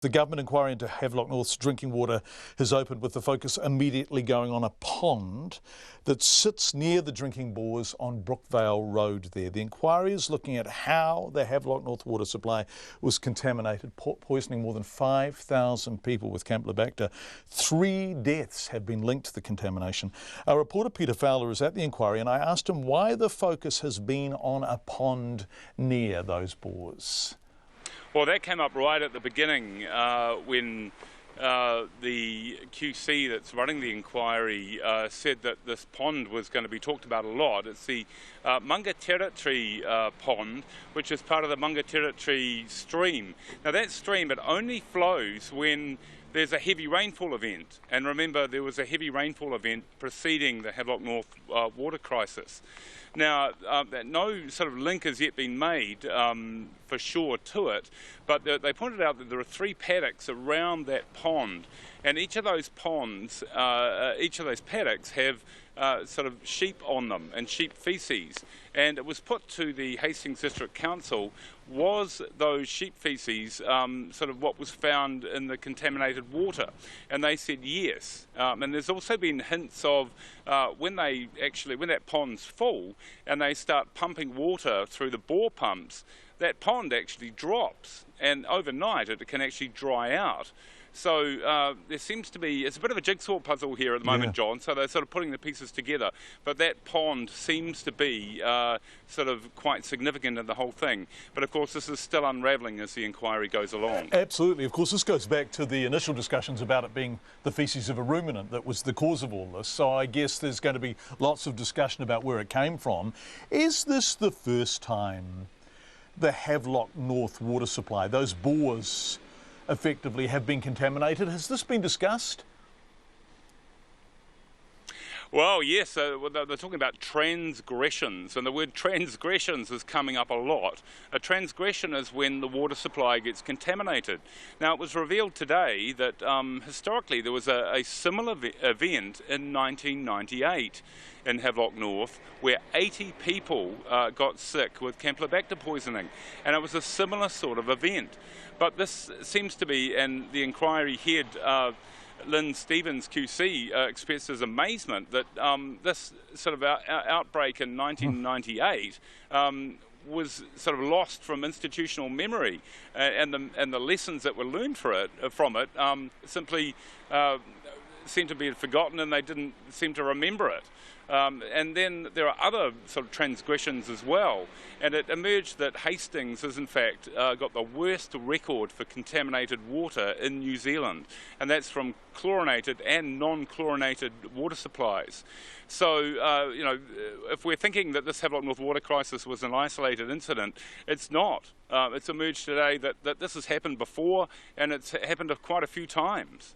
The government inquiry into Havelock North's drinking water has opened with the focus immediately going on a pond that sits near the drinking bores on Brookvale Road there. The inquiry is looking at how the Havelock North water supply was contaminated, poisoning more than 5,000 people with Campylobacter. 3 deaths have been linked to the contamination. Our reporter Peter Fowler is at the inquiry and I asked him why the focus has been on a pond near those bores. Well, that came up right at the beginning when the QC that's running the inquiry said that this pond was going to be talked about a lot. It's the Mungaterritri pond, which is part of the Mungaterritri stream. Now that stream, it only flows when there's a heavy rainfall event. And remember, there was a heavy rainfall event preceding the Havelock North water crisis. Now, no sort of link has yet been made for sure to it, but they pointed out that there are 3 paddocks around that pond, and each of those ponds, each of those paddocks have sort of sheep on them and sheep faeces. And it was put to the Hastings District Council, was those sheep faeces sort of what was found in the contaminated water? And they said yes. And there's also been hints of when that pond's full and they start pumping water through the bore pumps, that pond actually drops, and overnight it can actually dry out. So there seems to be, it's a bit of a jigsaw puzzle here at the moment, John, so they're sort of putting the pieces together. But that pond seems to be sort of quite significant in the whole thing. But of course this is still unravelling as the inquiry goes along. Absolutely. Of course this goes back to the initial discussions about it being the faeces of a ruminant that was the cause of all this. So I guess there's going to be lots of discussion about where it came from. Is this the first time the Havelock North water supply, those bores, effectively have been contaminated? Has this been discussed? Well, yes, they're talking about transgressions, and the word transgressions is coming up a lot. A transgression is when the water supply gets contaminated. Now, it was revealed today that historically there was a similar event in 1998 in Havelock North where 80 people got sick with Campylobacter poisoning, and it was a similar sort of event. But this seems to be, and the inquiry head, Lynn Stevens QC, expresses amazement that this sort of outbreak in 1998 was sort of lost from institutional memory, and the lessons that were learned from it simply seemed to be forgotten, and they didn't seem to remember it. And then there are other sort of transgressions as well, and it emerged that Hastings has in fact got the worst record for contaminated water in New Zealand, and that's from chlorinated and non-chlorinated water supplies. So, you know, if we're thinking that this Havelock North water crisis was an isolated incident, it's not. It's emerged today that this has happened before, and it's happened quite a few times.